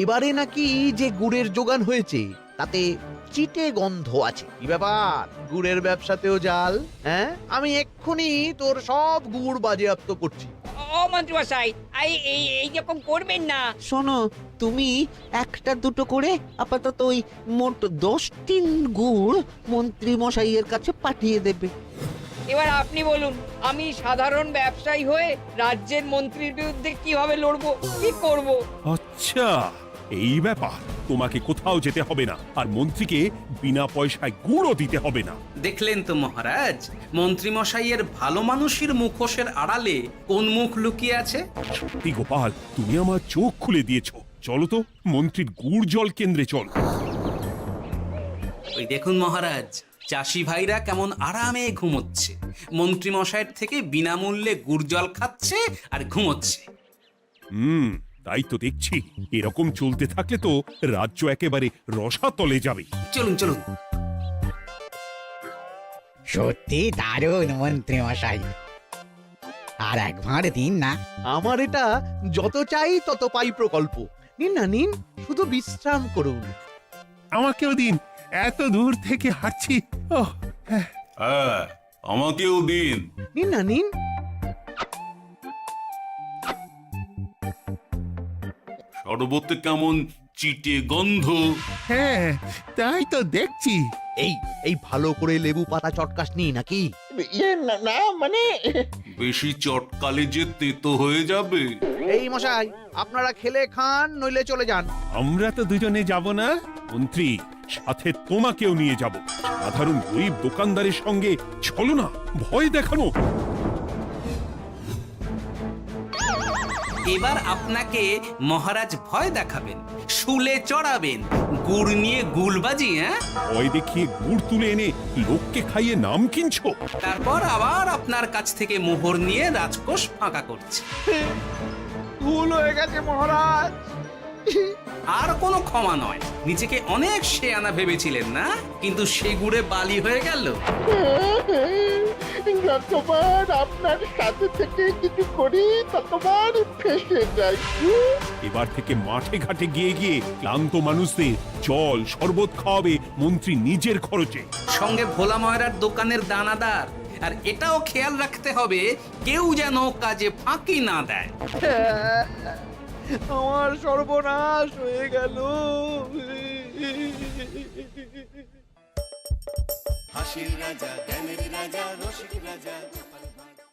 E: এবারে নাকি যে গুড়ের যোগান হয়েছে তাতে চিটে গন্ধ আছে। কি ব্যাপার, গুড়ের ব্যবসাতেও জাল? হ্যাঁ, আমি এক্ষুনি তোর সব গুড় বাজেয়াপ্ত করছি।
B: ও মন্ত্রী মশাই, এই রকম করবেন না।
M: শোনো, তুমি একটা দুটো করে আপাতত ওই মোট 10 টিন গুড় মন্ত্রী মশাইয়ের কাছে পাঠিয়ে দেবে।
B: এবার আপনি বলুন, আমি সাধারণ ব্যবসায়ী হয়ে রাজ্যের মন্ত্রীর বিরুদ্ধে কিভাবে লড়বো, কি করব?
D: আচ্ছা, এই ব্যাপার। তোমাকে কোথাও যেতে হবে না, আর মন্ত্রীকে বিনা পয়সায় গুড়ও দিতে হবে না।
F: দেখলেন তো মহারাজ, মন্ত্রী মশাইয়ের ভালো মানুষের মুখোশের আড়ালে কোন মুখ লুকিয়ে আছে।
D: সত্যি গোপাল, তুমি আমার চোখ খুলে দিয়েছো। চলো তো মন্ত্রীর গুড় জল কেন্দ্রে চলো।
F: ওই দেখুন মহারাজ, চাষি ভাইরা কেমন আরামে ঘুমোচ্ছে, মন্ত্রী মশাইয়ের থেকে বিনামূল্যে গুড় জল খাচ্ছে আর ঘুমোচ্ছে।
D: তাই তো দেখছি। এরকম চলতে থাকলে তো রাজ্য একেবারে রসাতলে যাবে।
F: চলুন চলুন।
C: সত্যি দারুণ মন্ত্রী মশাই, আর একবার দিন না।
E: আমার এটা যত চাই তত পাই প্রকল্প। নিন না, নিন, শুধু বিশ্রাম করুন।
D: আমাকেও দিন, এত দূর থেকে হাঁটছি।
L: হ্যাঁ, আমাকেও দিন।
E: নিন না, নিন।
L: শরবতে কেমন চিটে গন্ধ।
D: হ্যাঁ, তাই তো দেখছি।
E: এই ভালো করে লেবু পাতা চটকাস নি নাকি?
C: না মানে
L: বেশি চটকালে যে তেতো হয়ে যাবে।
E: এই মশাই, আপনারা খেলে খান, নইলে চলে যান।
D: আমরা তো দুজনে যাব না মন্ত্রী, সাথে তোমাকেও নিয়ে যাব। সাধারণ গরিব দোকানদারের সঙ্গে চলো না, ভয় দেখানো।
F: এবার আপনাকে মহারাজ ভয় দেখাবেন, শুলে চড়াবেন, গুড় নিয়ে গুলবাজি। হ্যাঁ,
D: ভয় দেখিয়ে গুড় তুলে এনে লোককে খাইয়ে নাম কিনছো।
F: তারপর আবার আপনার কাছ থেকে মোহর নিয়ে রাজকোষ ফাঁকা করছে।
E: ভুল হয়ে গেছে মহারাজ।
F: আর কোনো ক্ষমা নয়। নিজেকে অনেক শেয়ানা ভেবেছিলেন না, কিন্তু সে গুড়ে বালি হয়ে গেল।
C: যতবার আপনার সাথে থেকে কিছু করি ততবার ফেসে যাই।
D: এবার থেকে মাঠে ঘাটে গিয়ে গিয়ে ক্লান্ত মানুষদের জল শরবত খাওয়াবে মন্ত্রী নিজের খরচে।
F: সঙ্গে ভোলা ময়রার দোকানের দানাদার। আর এটাও খেয়াল রাখতে হবে, কেউ যেন কাজে ফাঁকি না দেয়।
E: আমার সর্বনাশ হয়ে গেল।
A: হাসির রাজা জ্ঞানের রাজা রসিক রাজা